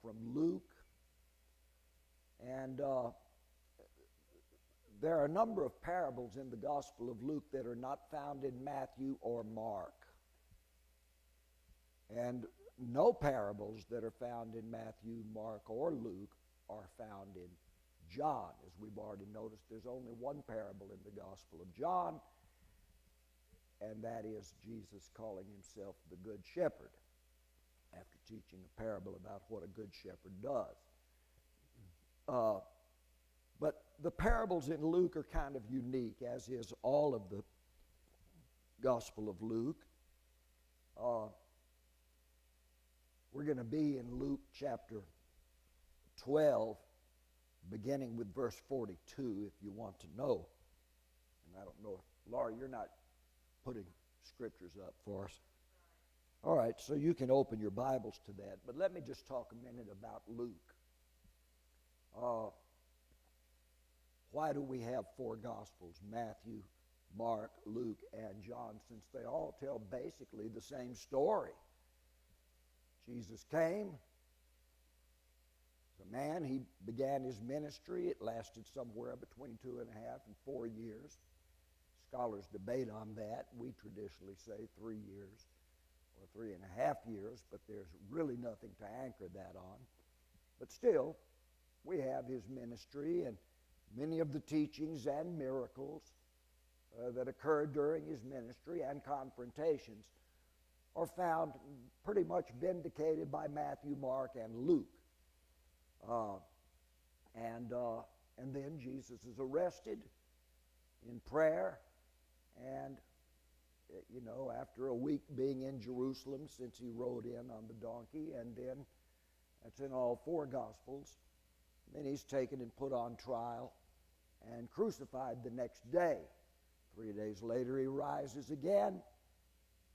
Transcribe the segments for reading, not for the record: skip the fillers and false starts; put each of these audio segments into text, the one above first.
from Luke. And there are a number of parables in the Gospel of Luke that are not found in Matthew or Mark. And no parables that are found in Matthew, Mark, or Luke are found in John. As we've already noticed, there's only one parable in the Gospel of John, and that is Jesus calling himself the Good Shepherd, after teaching a parable about what a good shepherd does. But the parables in Luke are kind of unique, as is all of the Gospel of Luke. We're going to be in Luke chapter 12, beginning with verse 42, if you want to know. And I don't know if, Laura, you're not putting scriptures up for us. All right, so you can open your Bibles to that. But let me just talk a minute about Luke. Why do we have four Gospels, Matthew, Mark, Luke, and John, since they all tell basically the same story? Jesus came as a man. He began his ministry. It lasted somewhere between 2.5 and 4 years. Scholars debate on that. We traditionally say 3 years or 3.5 years, but there's really nothing to anchor that on. But still, we have his ministry, and many of the teachings and miracles that occurred during his ministry and confrontations are found pretty much vindicated by Matthew, Mark, and Luke. And then Jesus is arrested in prayer, and after a week being in Jerusalem, since he rode in on the donkey, and then that's in all four Gospels. Then he's taken and put on trial and crucified the next day. 3 days later, he rises again.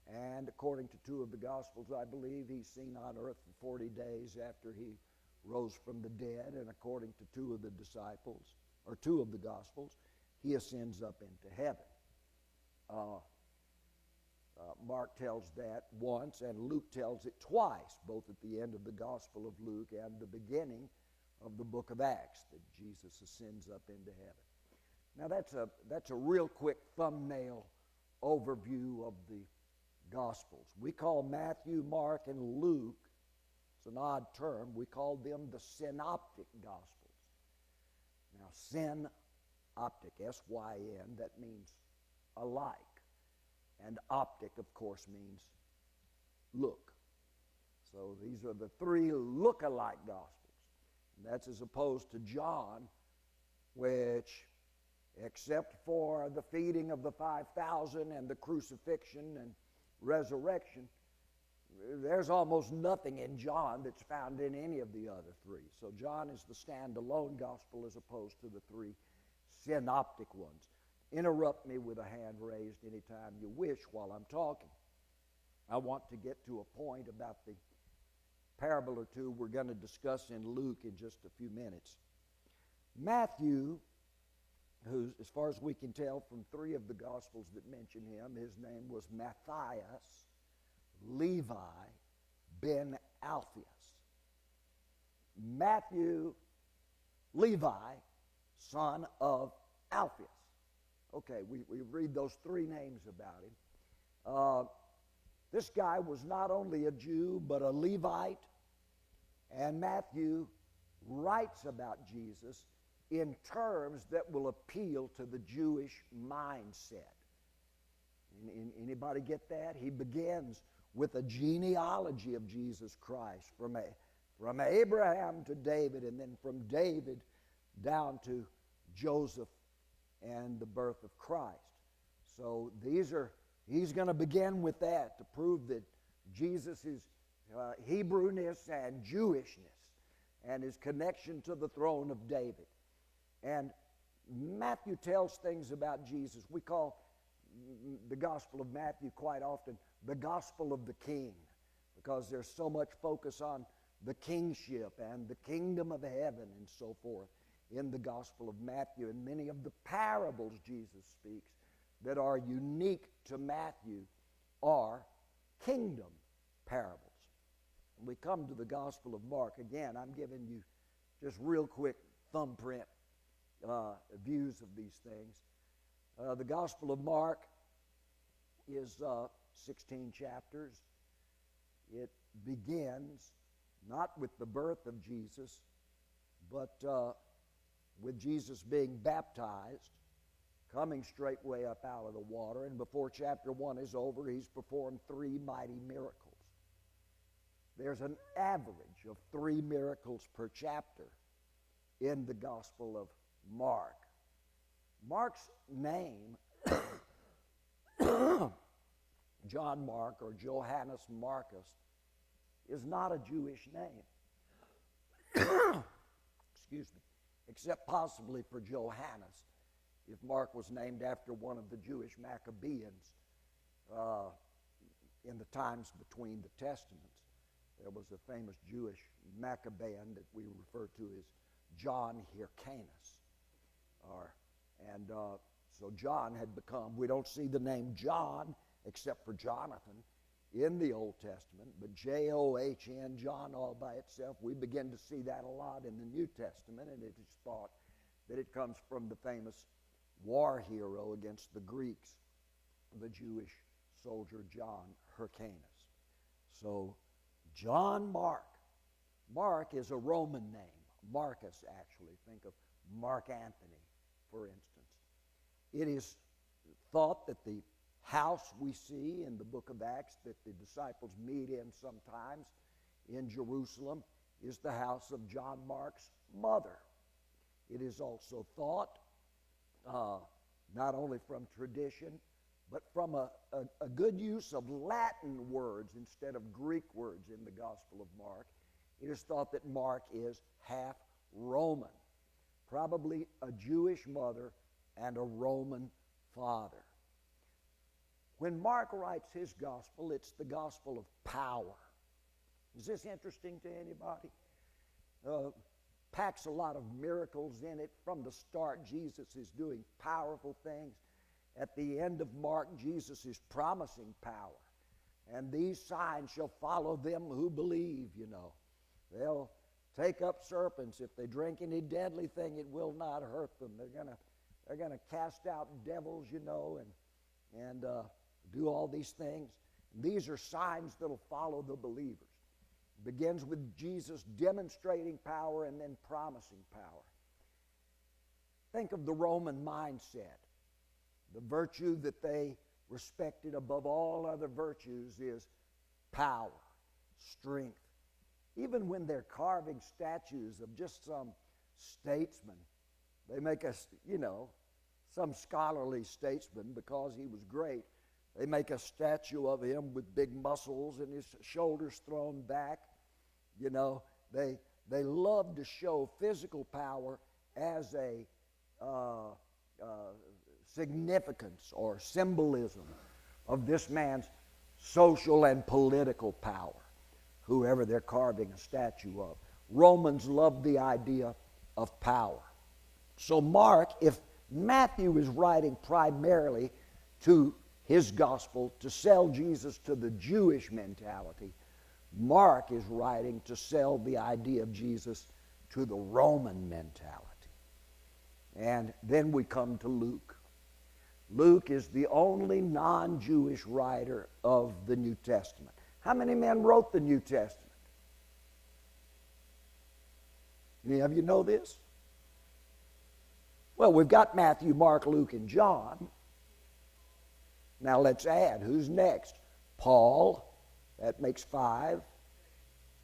And according to two of the Gospels, I believe he's seen on earth for 40 days after he rose from the dead. And according to two of the disciples, or two of the Gospels, he ascends up into heaven. Mark tells that once, and Luke tells it twice, both at the end of the Gospel of Luke and the beginning of the book of Acts, that Jesus ascends up into heaven. Now that's a real quick thumbnail overview of the Gospels. We call Matthew, Mark, and Luke, it's an odd term, we call them the synoptic Gospels. Now synoptic, S-Y-N, that means alike. And optic, of course, means look. So these are the three look-alike Gospels. And that's as opposed to John, which, except for the feeding of the 5,000 and the crucifixion and resurrection, there's almost nothing in John that's found in any of the other three. So John is the standalone gospel as opposed to the three synoptic ones. Interrupt me with a hand raised anytime you wish while I'm talking. I want to get to a point about the parable or two we're going to discuss in Luke in just a few minutes. Matthew, who, as far as we can tell from three of the Gospels that mention him, his name was Matthias Levi ben Alphaeus. Matthew Levi, son of Alphaeus. Okay, we read those three names about him. This guy was not only a Jew, but a Levite. And Matthew writes about Jesus in terms that will appeal to the Jewish mindset. Anybody get that? He begins with a genealogy of Jesus Christ from Abraham to David, and then from David down to Joseph and the birth of Christ. So he's going to begin with that to prove that Jesus is Hebrewness and Jewishness and his connection to the throne of David. And Matthew tells things about Jesus. We call the Gospel of Matthew quite often the Gospel of the King, because there's so much focus on the kingship and the kingdom of heaven and so forth in the Gospel of Matthew. And many of the parables Jesus speaks that are unique to Matthew are kingdom parables. we come to the Gospel of Mark. Again, I'm giving you just real quick thumbprint views of these things. The Gospel of Mark is 16 chapters. It begins not with the birth of Jesus, but with Jesus being baptized, coming straightway up out of the water. And before chapter 1 is over, he's performed 3 mighty miracles. There's an average of 3 miracles per chapter in the Gospel of Mark. Mark's name, John Mark or Johannes Marcus, is not a Jewish name. Excuse me. Except possibly for Johannes, if Mark was named after one of the Jewish Maccabeans in the times between the Testaments. There was a famous Jewish Maccabean that we refer to as John Hyrcanus. So John had become, we don't see the name John except for Jonathan in the Old Testament, but John, John all by itself, we begin to see that a lot in the New Testament, and it is thought that it comes from the famous war hero against the Greeks, the Jewish soldier John Hyrcanus. So John Mark. Mark is a Roman name. Marcus, actually. Think of Mark Antony, for instance. It is thought that the house we see in the book of Acts that the disciples meet in sometimes in Jerusalem is the house of John Mark's mother. It is also thought, not only from tradition, but from a good use of Latin words instead of Greek words in the Gospel of Mark. It is thought that Mark is half Roman, probably a Jewish mother and a Roman father. When Mark writes his gospel, it's the gospel of power. Is this interesting to anybody? Packs a lot of miracles in it. From the start, Jesus is doing powerful things. At the end of Mark, Jesus is promising power. And these signs shall follow them who believe, you know. They'll take up serpents. If they drink any deadly thing, it will not hurt them. They're gonna cast out devils, you know, and do all these things. These are signs that'll follow the believers. It begins with Jesus demonstrating power and then promising power. Think of the Roman mindset. The virtue that they respected above all other virtues is power, strength. Even when they're carving statues of just some statesman, they make some scholarly statesman because he was great. They make a statue of him with big muscles and his shoulders thrown back. You know, they love to show physical power as a significance or symbolism of this man's social and political power, whoever they're carving a statue of. Romans love the idea of power. So Mark, if Matthew is writing primarily to his gospel to sell Jesus to the Jewish mentality, Mark is writing to sell the idea of Jesus to the Roman mentality. And then we come to Luke. Luke is the only non-Jewish writer of the New Testament. How many men wrote the New Testament? Any of you know this? Well, we've got Matthew, Mark, Luke, and John. Now let's add, who's next? Paul, that makes 5.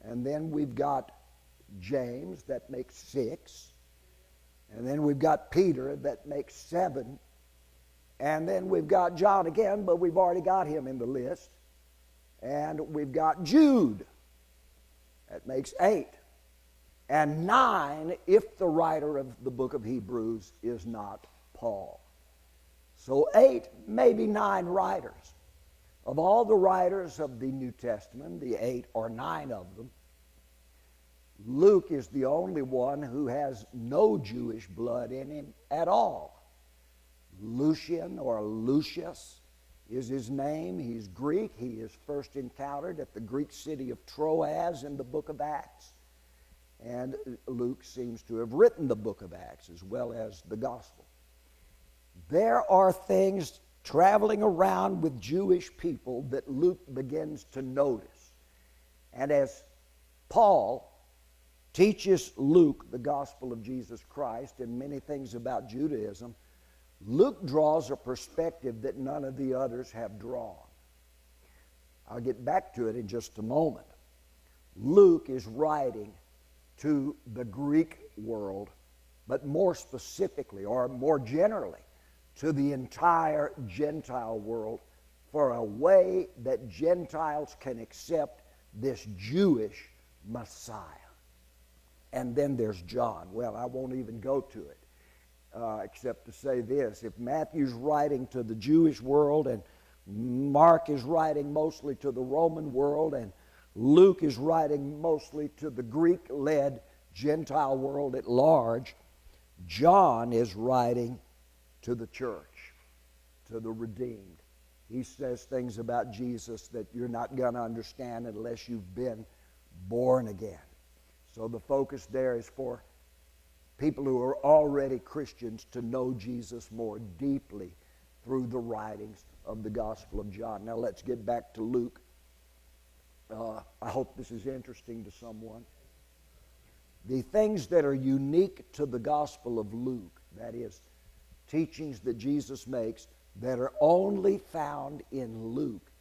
And then we've got James, that makes 6. And then we've got Peter, that makes 7. And then we've got John again, but we've already got him in the list. And we've got Jude, that makes 8. And 9 if the writer of the book of Hebrews is not Paul. So 8, maybe 9 writers. Of all the writers of the New Testament, the 8 or 9 of them, Luke is the only one who has no Jewish blood in him at all. Lucian or Lucius is his name. He's Greek. He is first encountered at the Greek city of Troas in the book of Acts. And Luke seems to have written the book of Acts as well as the gospel. There are things traveling around with Jewish people that Luke begins to notice. And as Paul teaches Luke the gospel of Jesus Christ and many things about Judaism, Luke draws a perspective that none of the others have drawn. I'll get back to it in just a moment. Luke is writing to the Greek world, but more specifically or more generally to the entire Gentile world for a way that Gentiles can accept this Jewish Messiah. And then there's John. Well, I won't even go to it except to say this. If Matthew's writing to the Jewish world and Mark is writing mostly to the Roman world and Luke is writing mostly to the Greek-led Gentile world at large, John is writing to the church, to the redeemed. He says things about Jesus that you're not going to understand unless you've been born again. So the focus there is for people who are already Christians to know Jesus more deeply through the writings of the Gospel of John. Now let's get back to Luke. I hope this is interesting to someone. The things that are unique to the Gospel of Luke, that is, teachings that Jesus makes that are only found in Luke,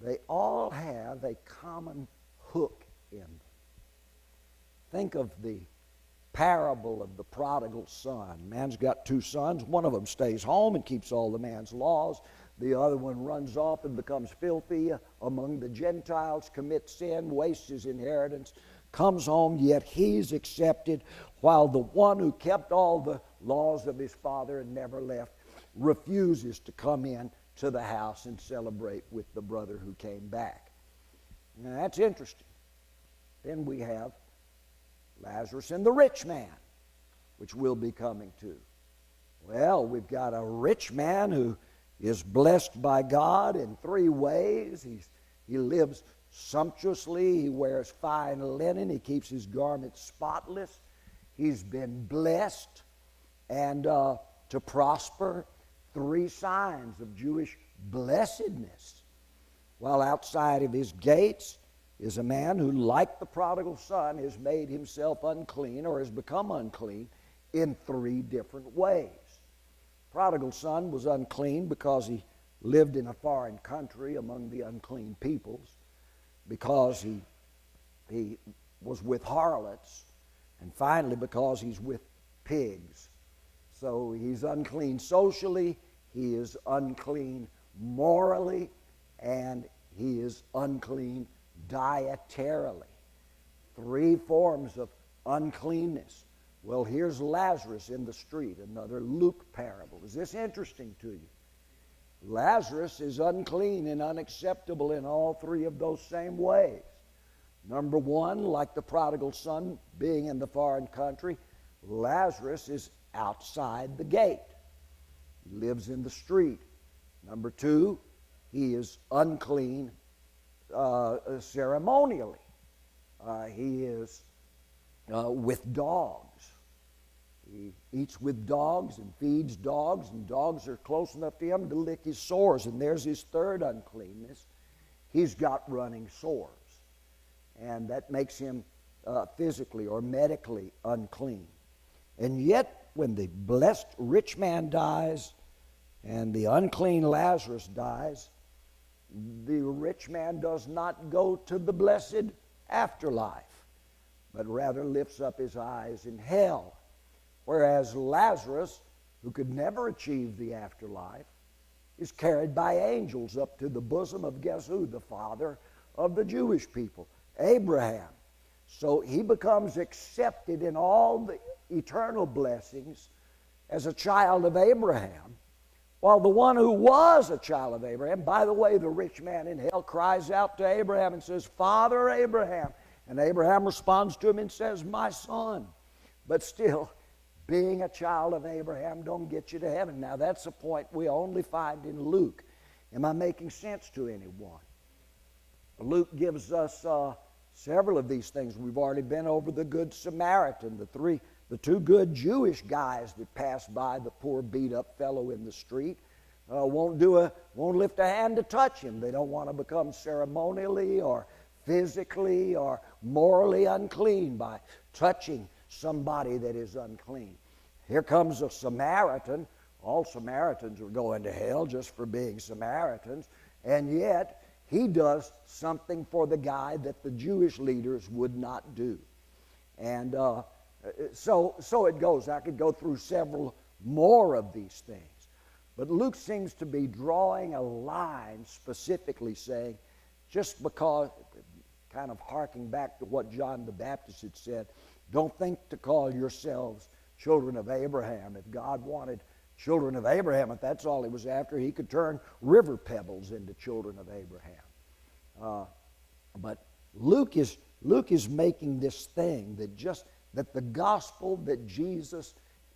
they all have a common hook in them. Think of the parable of the prodigal son. Man's got two sons. One of them stays home and keeps all the man's laws. The other one runs off and becomes filthy among the Gentiles, commits sin, wastes his inheritance, comes home, yet he's accepted, while the one who kept all the laws of his father and never left refuses to come in to the house and celebrate with the brother who came back. Now that's interesting. Then we have Lazarus and the rich man, which we'll be coming to. Well, we've got a rich man who is blessed by God in three ways. He lives sumptuously. He wears fine linen. He keeps his garments spotless. He's been blessed and to prosper. Three signs of Jewish blessedness. While outside of his gates is a man who, like the prodigal son, has made himself unclean or has become unclean in three different ways. Prodigal son was unclean because he lived in a foreign country among the unclean peoples, because he was with harlots, and finally because he's with pigs. So he's unclean socially, he is unclean morally, and he is unclean dietarily. Three forms of uncleanness. Well, here's Lazarus in the street, another Luke parable. Is this interesting to you? Lazarus is unclean and unacceptable in all three of those same ways. Number one, like the prodigal son being in the foreign country, Lazarus is outside the gate. He lives in the street. Number two, he is unclean ceremonially. He is with dogs. He eats with dogs and feeds dogs, and dogs are close enough to him to lick his sores. And there's his third uncleanness. He's got running sores. And that makes him physically or medically unclean. And yet, when the blessed rich man dies and the unclean Lazarus dies, the rich man does not go to the blessed afterlife, but rather lifts up his eyes in hell. Whereas Lazarus, who could never achieve the afterlife, is carried by angels up to the bosom of guess who? The father of the Jewish people, Abraham. So he becomes accepted in all the eternal blessings as a child of Abraham, while the one who was a child of Abraham, by the way, the rich man in hell cries out to Abraham and says, "Father Abraham." And Abraham responds to him and says, "My son." But still, being a child of Abraham don't get you to heaven. Now that's a point we only find in Luke. Am I making sense to anyone? Luke gives us several of these things. We've already been over the Good Samaritan, the two good Jewish guys that passed by the poor beat-up fellow in the street. Won't lift a hand to touch him. They don't want to become ceremonially or physically or morally unclean by touching somebody that is unclean. Here comes a Samaritan. All Samaritans are going to hell just for being Samaritans, and yet he does something for the guy that the Jewish leaders would not do. And so it goes. I could go through several more of these things. But Luke seems to be drawing a line specifically saying, just because, kind of harking back to what John the Baptist had said, don't think to call yourselves children of Abraham. If God wanted children of Abraham, if that's all he was after, he could turn river pebbles into children of Abraham. But Luke is making this thing that the gospel that Jesus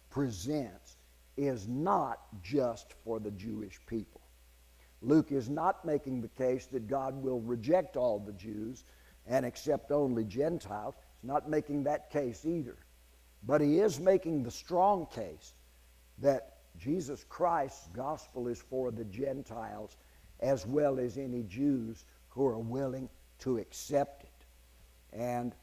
presents is not just for the Jewish people. Luke is not making the case that God will reject all the Jews and accept only Gentiles. He's not making that case either. But he is making the strong case that Jesus Christ's gospel is for the Gentiles as well as any Jews who are willing to accept it. And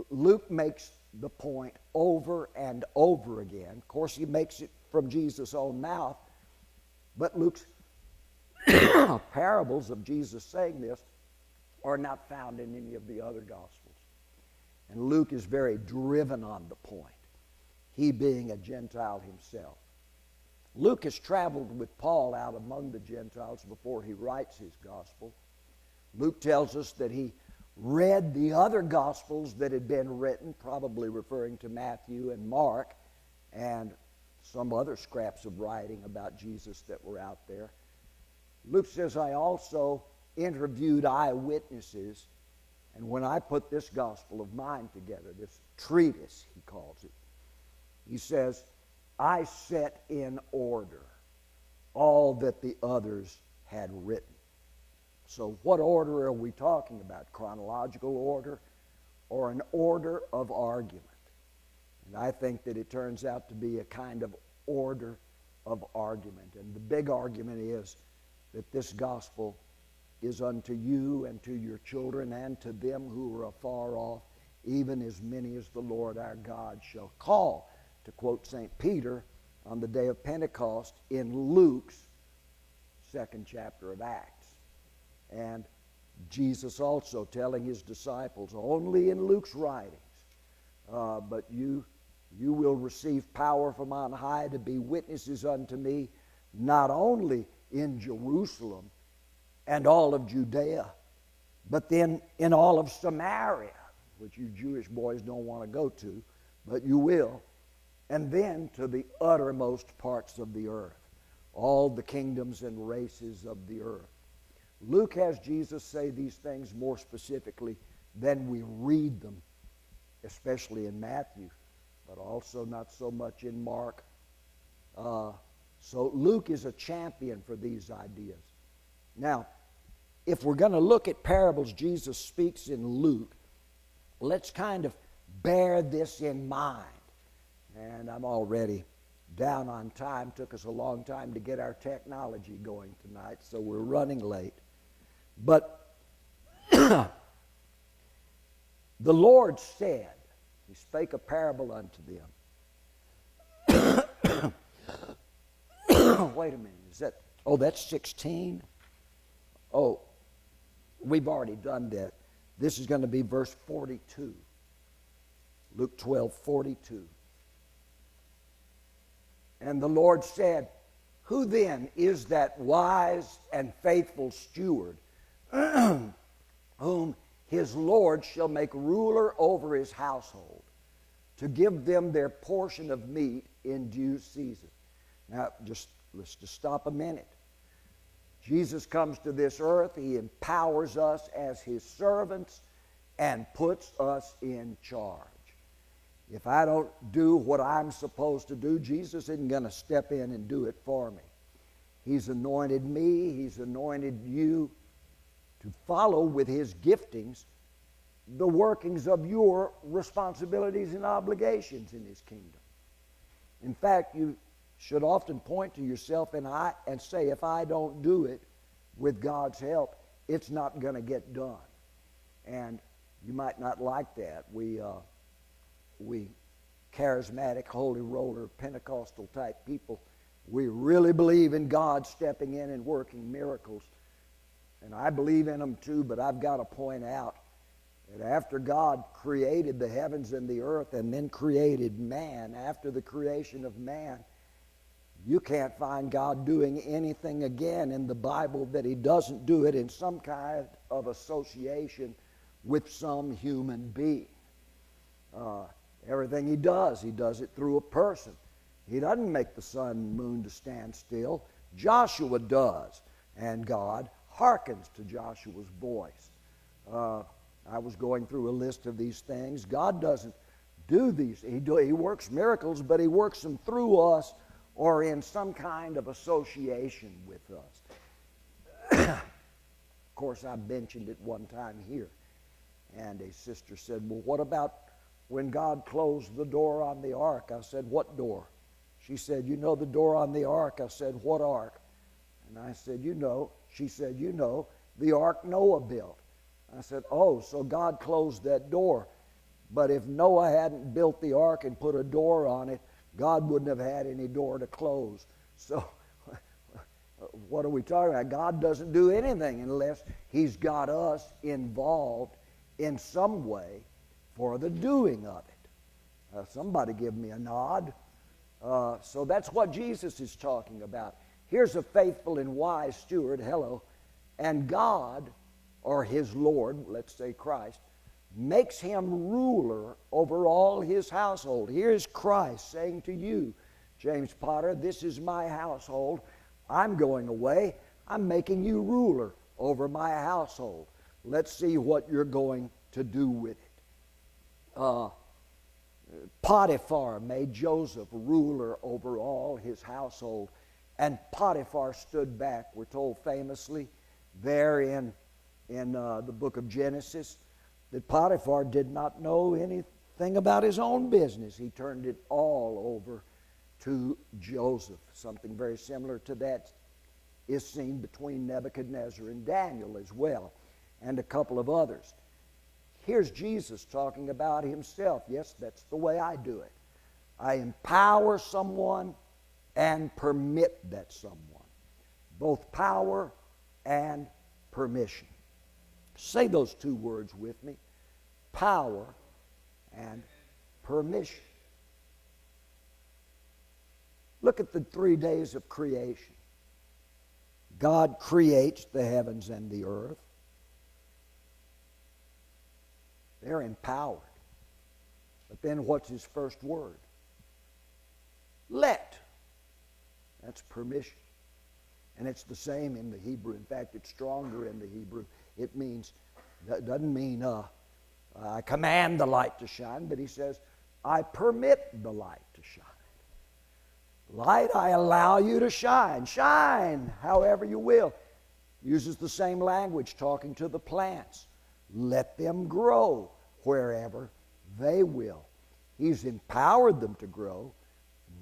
Luke makes the point over and over again. Of course, he makes it from Jesus' own mouth, but Luke's parables of Jesus saying this are not found in any of the other Gospels. And Luke is very driven on the point, he being a Gentile himself. Luke has traveled with Paul out among the Gentiles before he writes his Gospel. Luke tells us that he read the other Gospels that had been written, probably referring to Matthew and Mark and some other scraps of writing about Jesus that were out there. Luke says, I also interviewed eyewitnesses, and when I put this gospel of mine together, this treatise, he calls it, he says, I set in order all that the others had written. So what order are we talking about? Chronological order or an order of argument? And I think that it turns out to be a kind of order of argument. And the big argument is that this gospel is unto you and to your children and to them who are afar off, even as many as the Lord our God shall call, to quote St. Peter on the day of Pentecost in Luke's 2nd chapter of Acts. And Jesus also telling his disciples, only in Luke's writings, but you will receive power from on high to be witnesses unto me, not only in Jerusalem and all of Judea, but then in all of Samaria, which you Jewish boys don't want to go to, but you will, and then to the uttermost parts of the earth, all the kingdoms and races of the earth. Luke has Jesus say these things more specifically than we read them, especially in Matthew, but also not so much in Mark. So Luke is a champion for these ideas. Now, if we're going to look at parables Jesus speaks in Luke, let's kind of bear this in mind. And I'm already down on time. Took us a long time to get our technology going tonight, so we're running late. But the Lord said, he spake a parable unto them. Wait a minute, that's 16? Oh, we've already done that. This is going to be verse 42. Luke 12:42. And the Lord said, who then is that wise and faithful steward whom his Lord shall make ruler over his household, to give them their portion of meat in due season? Now, let's just stop a minute. Jesus comes to this earth. He empowers us as his servants and puts us in charge. If I don't do what I'm supposed to do, Jesus isn't going to step in and do it for me. He's anointed me. He's anointed you to follow with His giftings the workings of your responsibilities and obligations in His kingdom. In fact, you should often point to yourself and say, if I don't do it with God's help, it's not going to get done. And you might not like that. We charismatic, holy roller, Pentecostal type people, we really believe in God stepping in and working miracles. And I believe in them too, but I've got to point out that after God created the heavens and the earth and then created man, after the creation of man, you can't find God doing anything again in the Bible that He doesn't do it in some kind of association with some human being. Everything He does it through a person. He doesn't make the sun and moon to stand still. Joshua does, and God hearkens to Joshua's voice. I was going through a list of these things. God doesn't do these. He works miracles, but He works them through us or in some kind of association with us. Of course, I mentioned it one time here, and a sister said, well, what about when God closed the door on the ark? I said, what door? She said, you know the door on the ark? I said, what ark? And I said, you know. She said, you know, the ark Noah built. I said, oh, so God closed that door. But if Noah hadn't built the ark and put a door on it, God wouldn't have had any door to close. So what are we talking about? God doesn't do anything unless He's got us involved in some way for the doing of it. Somebody give me a nod. So that's what Jesus is talking about. Here's a faithful and wise steward, hello, and God, or His Lord, let's say Christ, makes him ruler over all His household. Here's Christ saying to you, James Potter, this is my household. I'm going away. I'm making you ruler over my household. Let's see what you're going to do with it. Potiphar made Joseph ruler over all his household. And Potiphar stood back, we're told famously, there in the book of Genesis, that Potiphar did not know anything about his own business. He turned it all over to Joseph. Something very similar to that is seen between Nebuchadnezzar and Daniel as well, and a couple of others. Here's Jesus talking about Himself. Yes, that's the way I do it. I empower someone and permit that someone. Both power and permission. Say those two words with me. Power and permission. Look at the 3 days of creation. God creates the heavens and the earth. They're empowered. But then what's His first word? Let. That's permission. And it's the same in the Hebrew. In fact, it's stronger in the Hebrew. It means, that doesn't mean I command the light to shine, but He says, I permit the light to shine. Light, I allow you to shine. Shine however you will. Uses the same language talking to the plants. Let them grow wherever they will. He's empowered them to grow.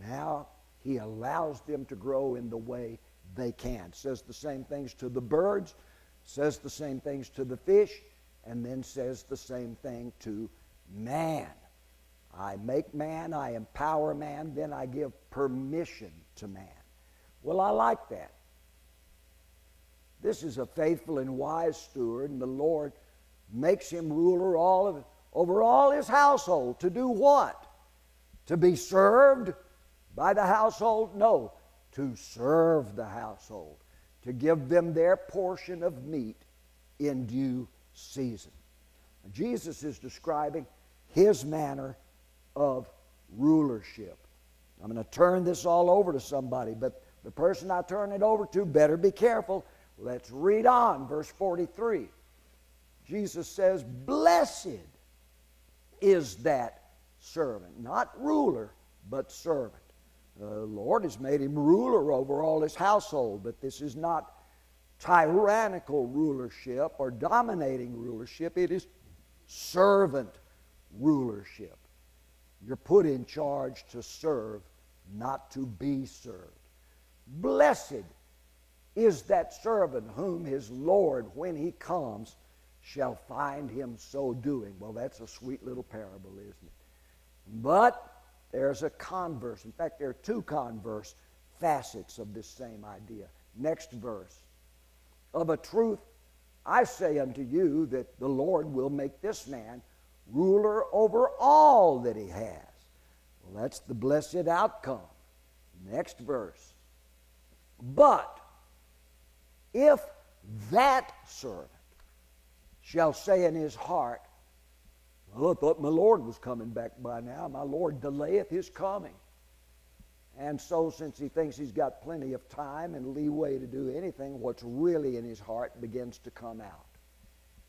Now He allows them to grow in the way they can. Says the same things to the birds, says the same things to the fish, and then says the same thing to man. I make man, I empower man, then I give permission to man. Well, I like that. This is a faithful and wise steward, and the Lord makes him ruler over all his household. To do what? To be served by the household? No, to serve the household. To give them their portion of meat in due season. Jesus is describing His manner of rulership. I'm going to turn this all over to somebody, but the person I turn it over to better be careful. Let's read on, verse 43. Jesus says, blessed is that servant, not ruler, but servant, The Lord has made him ruler over all his household, but this is not tyrannical rulership or dominating rulership. It is servant rulership. You're put in charge to serve, not to be served. Blessed is that servant whom his Lord, when he comes, shall find him so doing. Well, that's a sweet little parable, isn't it? But there's a converse. In fact, there are two converse facets of this same idea. Next verse. Of a truth, I say unto you that the Lord will make this man ruler over all that he has. Well, that's the blessed outcome. Next verse. But if that servant shall say in his heart, well, I thought my Lord was coming back by now. My Lord delayeth his coming. And so, since he thinks he's got plenty of time and leeway to do anything, what's really in his heart begins to come out.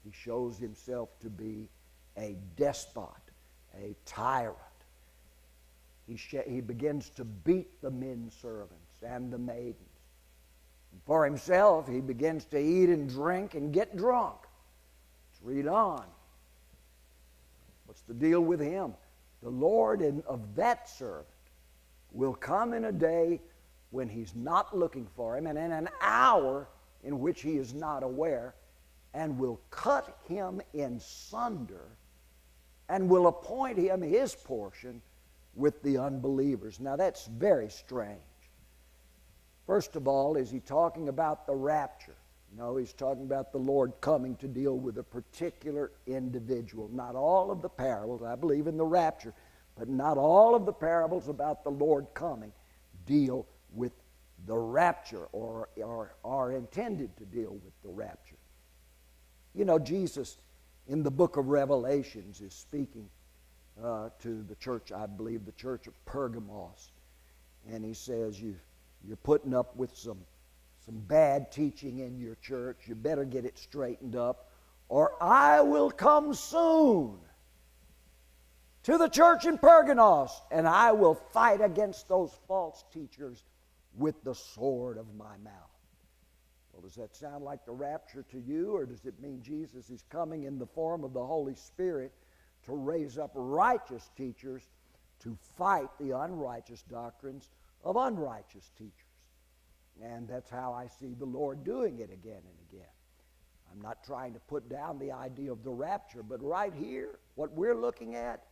He shows himself to be a despot, a tyrant. He begins to beat the men servants and the maidens. And for himself, he begins to eat and drink and get drunk. Let's read on. What's the deal with him? The Lord of that servant will come in a day when he's not looking for him, and in an hour in which he is not aware, and will cut him in sunder, and will appoint him his portion with the unbelievers. Now that's very strange. First of all, is he talking about the rapture? No, he's talking about the Lord coming to deal with a particular individual. Not all of the parables, I believe in the rapture, but not all of the parables about the Lord coming deal with the rapture or are intended to deal with the rapture. You know, Jesus in the book of Revelations is speaking to the church, I believe the church of Pergamos, and he says, you're putting up with some bad teaching in your church. You better get it straightened up, or I will come soon to the church in Pergamos, and I will fight against those false teachers with the sword of my mouth. Well, does that sound like the rapture to you, or does it mean Jesus is coming in the form of the Holy Spirit to raise up righteous teachers to fight the unrighteous doctrines of unrighteous teachers? And that's how I see the Lord doing it again and again. I'm not trying to put down the idea of the rapture, but right here, what we're looking at,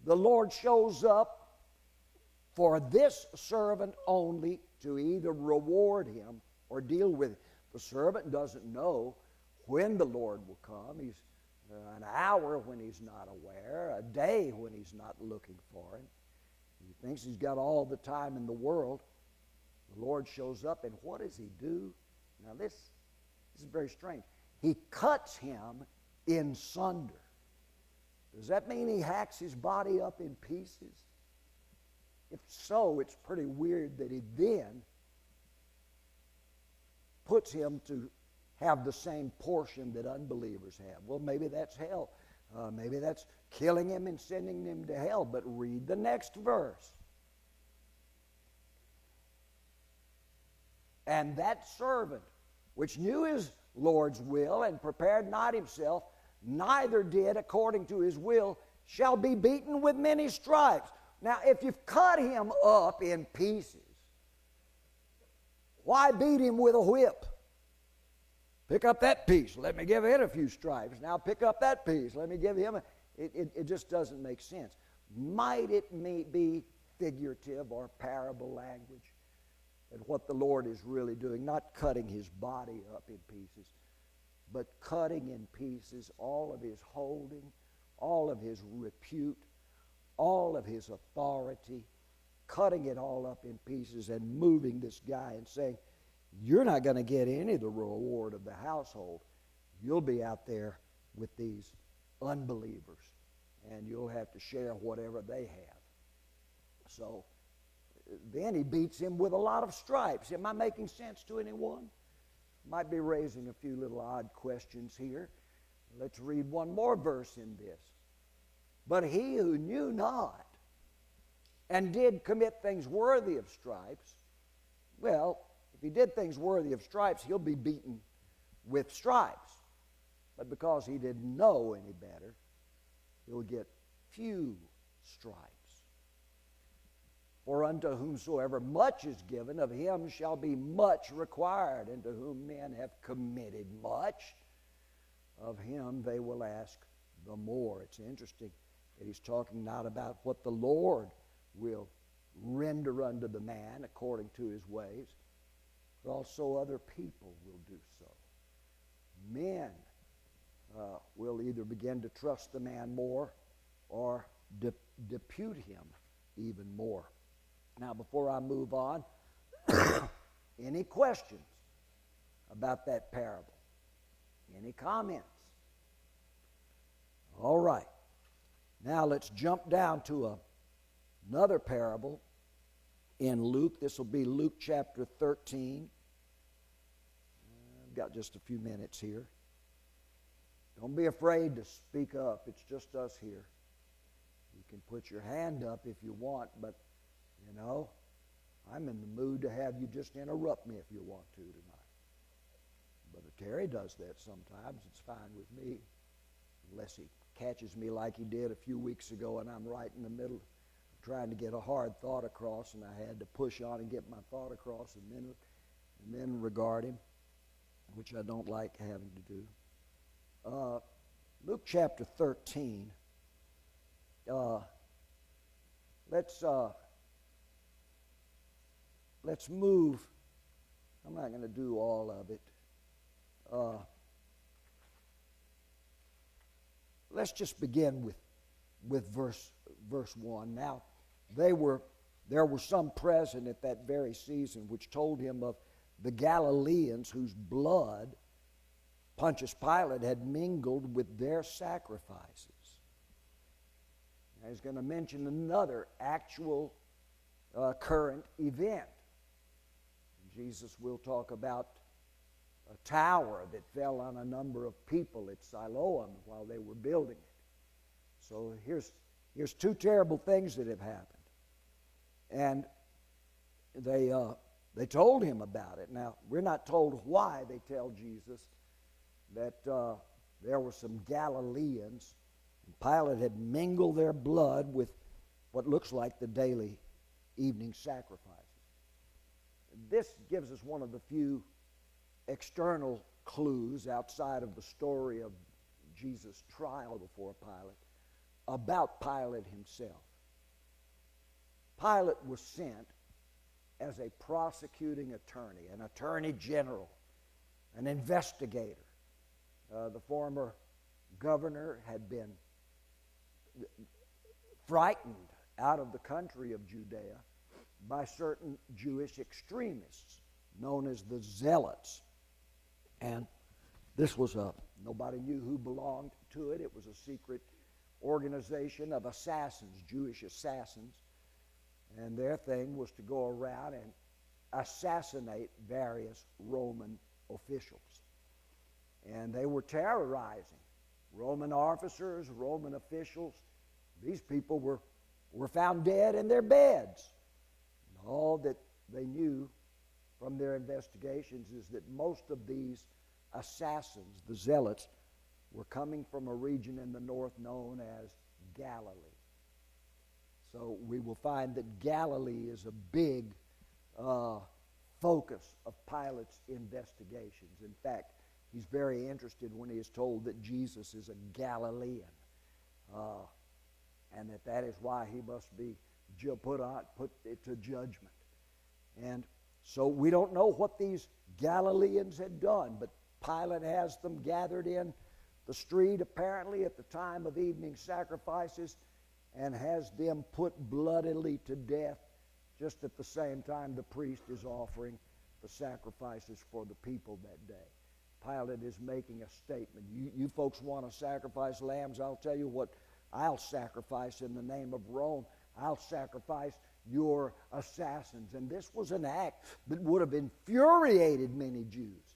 the Lord shows up for this servant only to either reward him or deal with him. The servant doesn't know when the Lord will come. He's an hour when he's not aware, a day when he's not looking for him. He thinks he's got all the time in the world. The Lord shows up, and what does he do? Now this is very strange. He cuts him in sunder. Does that mean he hacks his body up in pieces? If so, it's pretty weird that he then puts him to have the same portion that unbelievers have. Well, maybe that's hell. Maybe that's killing him and sending him to hell. But read the next verse. And that servant, which knew his Lord's will and prepared not himself, neither did according to his will, shall be beaten with many stripes. Now, if you've cut him up in pieces, why beat him with a whip? Pick up that piece. Let me give it a few stripes. Now pick up that piece. Let me give him a... It just doesn't make sense. Might it be figurative or parable language? And what the Lord is really doing, not cutting his body up in pieces, but cutting in pieces all of his holding, all of his repute, all of his authority, cutting it all up in pieces and moving this guy and saying, you're not going to get any of the reward of the household. You'll be out there with these unbelievers, and you'll have to share whatever they have. So then he beats him with a lot of stripes. Am I making sense to anyone? Might be raising a few little odd questions here. Let's read one more verse in this. But he who knew not and did commit things worthy of stripes, well, if he did things worthy of stripes, he'll be beaten with stripes. But because he didn't know any better, he'll get few stripes. For unto whomsoever much is given, of him shall be much required. And to whom men have committed much, of him they will ask the more. It's interesting that he's talking not about what the Lord will render unto the man according to his ways, but also other people will do so. Men will either begin to trust the man more or depute him even more. Now, before I move on, any questions about that parable? Any comments? All right. Now let's jump down to another parable in Luke. This will be Luke chapter 13. I've got just a few minutes here. Don't be afraid to speak up. It's just us here. You can put your hand up if you want, but, you know, I'm in the mood to have you just interrupt me if you want to tonight. Brother Terry does that sometimes. It's fine with me, unless he catches me like he did a few weeks ago and I'm right in the middle of trying to get a hard thought across, and I had to push on and get my thought across and then regard him, which I don't like having to do. Luke chapter 13. Let's move. I'm not going to do all of it. Let's just begin with verse 1. Now, there were some present at that very season which told him of the Galileans whose blood Pontius Pilate had mingled with their sacrifices. Now, he's going to mention another actual current event. Jesus will talk about a tower that fell on a number of people at Siloam while they were building it. So here's two terrible things that have happened. And they told him about it. Now, we're not told why they tell Jesus that there were some Galileans, and Pilate had mingled their blood with what looks like the daily evening sacrifices. This gives us one of the few external clues outside of the story of Jesus' trial before Pilate about Pilate himself. Pilate was sent as a prosecuting attorney, an attorney general, an investigator. The former governor had been frightened out of the country of Judea by certain Jewish extremists known as the Zealots. And this was nobody knew who belonged to it. It was a secret organization of assassins, Jewish assassins. And their thing was to go around and assassinate various Roman officials. And they were terrorizing Roman officers, Roman officials. These people were found dead in their beds. And all that they knew from their investigations is that most of these assassins, the Zealots, were coming from a region in the north known as Galilee. So we will find that Galilee is a big focus of Pilate's investigations. In fact, he's very interested when he is told that Jesus is a Galilean, and that is why he must be put to judgment. And so we don't know what these Galileans had done, but Pilate has them gathered in the street apparently at the time of evening sacrifices and has them put bloodily to death just at the same time the priest is offering the sacrifices for the people that day. Pilate is making a statement. You folks want to sacrifice lambs? I'll tell you what I'll sacrifice in the name of Rome. I'll sacrifice your assassins. And this was an act that would have infuriated many Jews.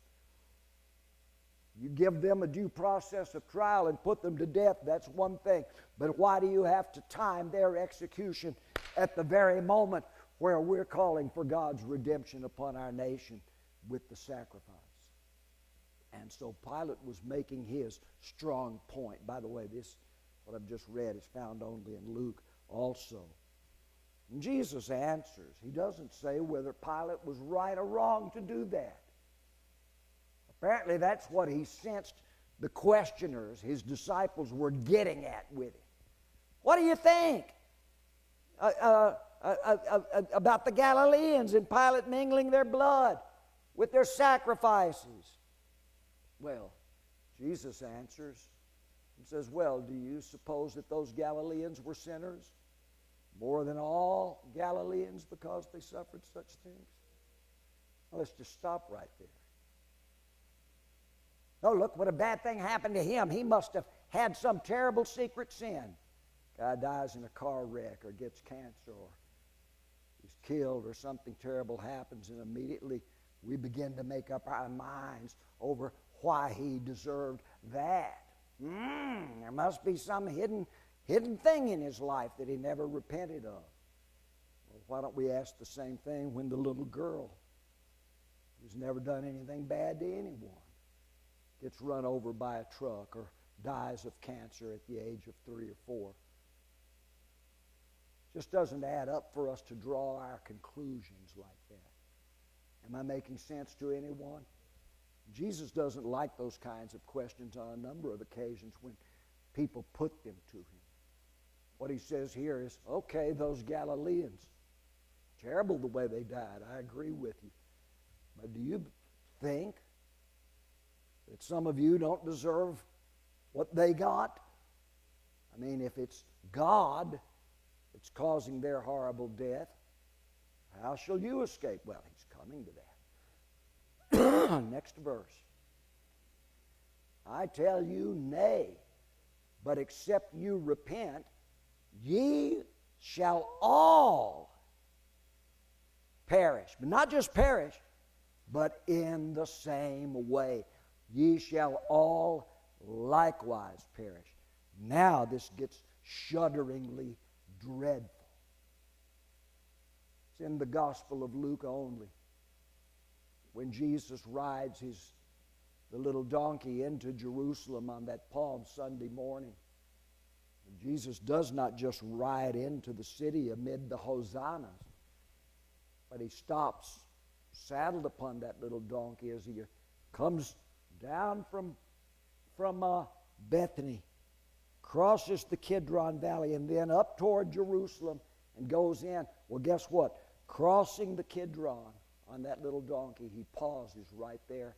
You give them a due process of trial and put them to death, that's one thing. But why do you have to time their execution at the very moment where we're calling for God's redemption upon our nation with the sacrifice? And so Pilate was making his strong point. By the way, this, what I've just read, is found only in Luke also. And Jesus answers. He doesn't say whether Pilate was right or wrong to do that. Apparently that's what he sensed the questioners, his disciples, were getting at with him. What do you think about the Galileans and Pilate mingling their blood with their sacrifices? Well, Jesus answers and says, well, do you suppose that those Galileans were sinners more than all Galileans because they suffered such things? Well, let's just stop right there. Oh, look, what a bad thing happened to him. He must have had some terrible secret sin. Guy dies in a car wreck or gets cancer or he's killed or something terrible happens, and immediately we begin to make up our minds over why he deserved that. There must be some hidden thing in his life that he never repented of. Well, why don't we ask the same thing when the little girl who's never done anything bad to anyone gets run over by a truck or dies of cancer at the age of 3 or 4? Just doesn't add up for us to draw our conclusions like that. Am I making sense to anyone? Jesus doesn't like those kinds of questions on a number of occasions when people put them to him. What he says here is, okay, those Galileans, terrible the way they died, I agree with you. But do you think that some of you don't deserve what they got? I mean, if it's God that's causing their horrible death, how shall you escape? Well, he's coming to that. Next verse. I tell you, nay, but except you repent, ye shall all perish. But not just perish, but in the same way. Ye shall all likewise perish. Now this gets shudderingly dreadful. It's in the Gospel of Luke only. When Jesus rides the little donkey into Jerusalem on that Palm Sunday morning. And Jesus does not just ride into the city amid the hosannas, but he stops saddled upon that little donkey as he comes down from Bethany, crosses the Kidron Valley, and then up toward Jerusalem and goes in. Well, guess what? Crossing the Kidron on that little donkey, he pauses right there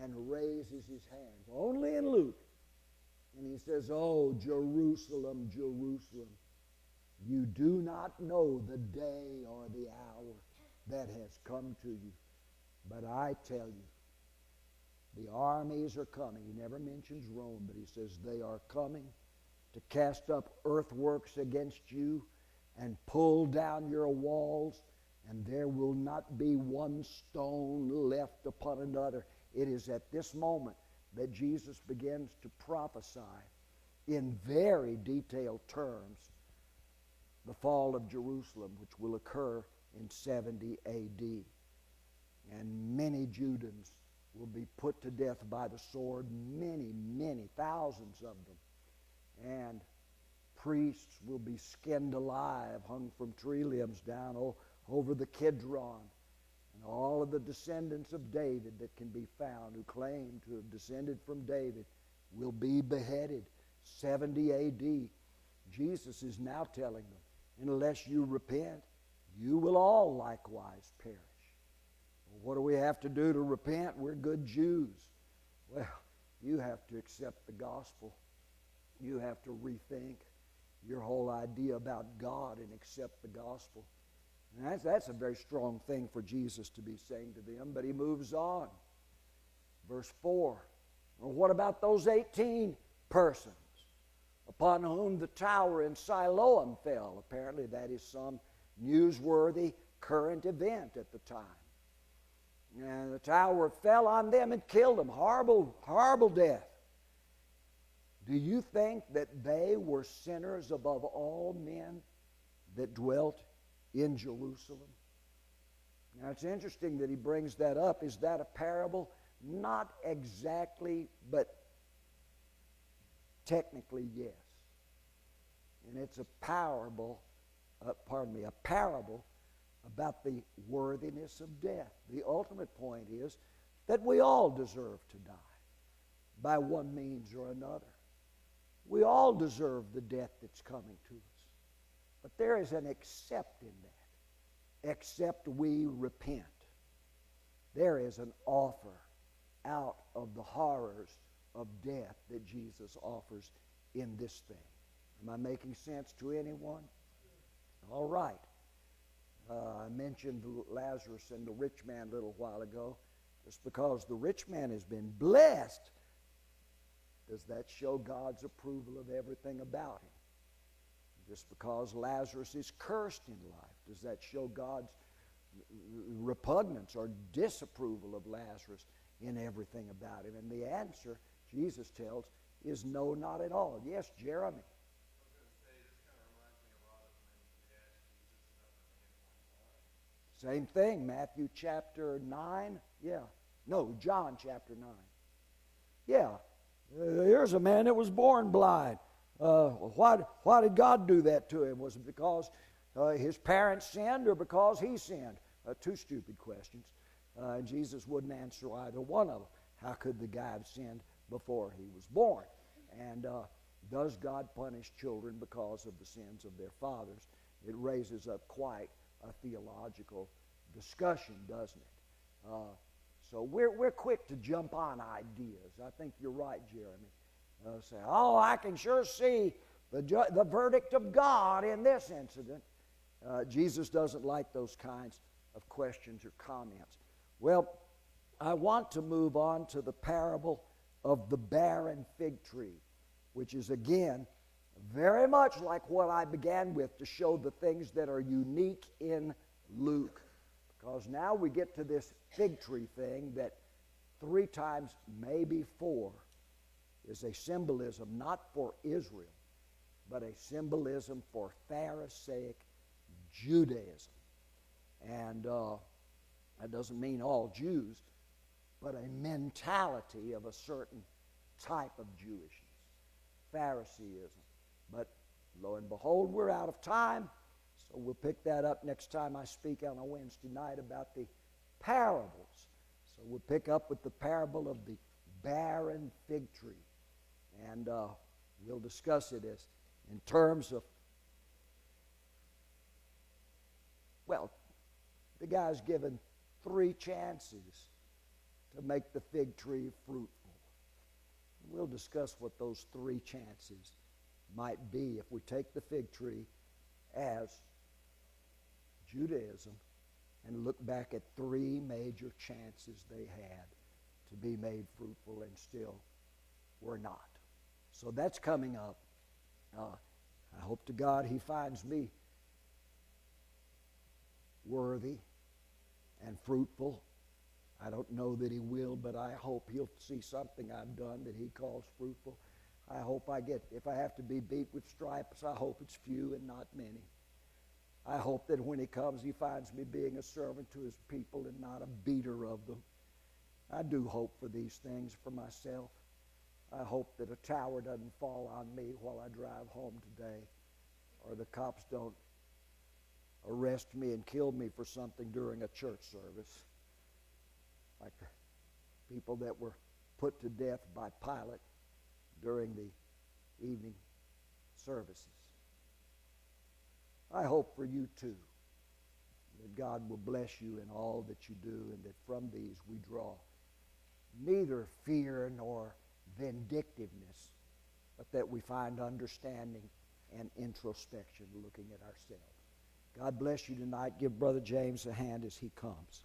and raises his hands, only in Luke. And he says, oh, Jerusalem, Jerusalem, you do not know the day or the hour that has come to you. But I tell you, the armies are coming. He never mentions Rome, but he says they are coming to cast up earthworks against you and pull down your walls, and there will not be one stone left upon another. It is at this moment that Jesus begins to prophesy in very detailed terms the fall of Jerusalem, which will occur in 70 A.D. And many Judans will be put to death by the sword, many, thousands of them. And priests will be skinned alive, hung from tree limbs down over the Kidron. And all of the descendants of David that can be found who claim to have descended from David will be beheaded. 70 A.D. Jesus is now telling them, unless you repent, you will all likewise perish. Well, what do we have to do to repent? We're good Jews. Well, you have to accept the gospel. You have to rethink your whole idea about God and accept the gospel. And that's a very strong thing for Jesus to be saying to them, but he moves on. Verse 4. Well, what about those 18 persons upon whom the tower in Siloam fell? Apparently that is some newsworthy current event at the time. And the tower fell on them and killed them. Horrible, horrible death. Do you think that they were sinners above all men that dwelt in Jerusalem? Now it's interesting that he brings that up. Is that a parable? Not exactly, but technically yes. And it's a parable about the worthiness of death. The ultimate point is that we all deserve to die by one means or another. We all deserve the death that's coming to us. But there is an except in that. Except we repent. There is an offer out of the horrors of death that Jesus offers in this thing. Am I making sense to anyone? All right. I mentioned Lazarus and the rich man a little while ago. Just because the rich man has been blessed, does that show God's approval of everything about him? Just because Lazarus is cursed in life, does that show God's repugnance or disapproval of Lazarus in everything about him? And the answer, Jesus tells, is no, not at all. Yes, Jeremy. Same thing, Matthew chapter 9. Yeah. No, John chapter 9. Yeah. Here's a man that was born blind. Why did God do that to him? Was it because his parents sinned or because he sinned? Two stupid questions. Jesus wouldn't answer either one of them. How could the guy have sinned before he was born? And does God punish children because of the sins of their fathers? It raises up quite a theological discussion, doesn't it? So we're quick to jump on ideas. I think you're right, Jeremy. Say, oh, I can sure see the verdict of God in this incident. Jesus doesn't like those kinds of questions or comments. Well, I want to move on to the parable of the barren fig tree, which is, again, very much like what I began with to show the things that are unique in Luke. Because now we get to this fig tree thing that 3 times, maybe 4, is a symbolism not for Israel, but a symbolism for Pharisaic Judaism. And that doesn't mean all Jews, but a mentality of a certain type of Jewishness, Phariseeism. But lo and behold, we're out of time, so we'll pick that up next time I speak on a Wednesday night about the parables. So we'll pick up with the parable of the barren fig tree, and we'll discuss it as in terms of, well, the guy's given 3 chances to make the fig tree fruitful. We'll discuss what those 3 chances might be if we take the fig tree as Judaism and look back at 3 major chances they had to be made fruitful and still were not. So that's coming up. I hope to God he finds me worthy and fruitful. I don't know that he will, but I hope he'll see something I've done that he calls fruitful. I hope if I have to be beat with stripes, I hope it's few and not many. I hope that when he comes, he finds me being a servant to his people and not a beater of them. I do hope for these things for myself. I hope that a tower doesn't fall on me while I drive home today, or the cops don't arrest me and kill me for something during a church service, like the people that were put to death by Pilate during the evening services. I hope for you too, that God will bless you in all that you do, and that from these we draw neither fear nor vindictiveness, but that we find understanding and introspection looking at ourselves. God bless you tonight. Give Brother James a hand as he comes.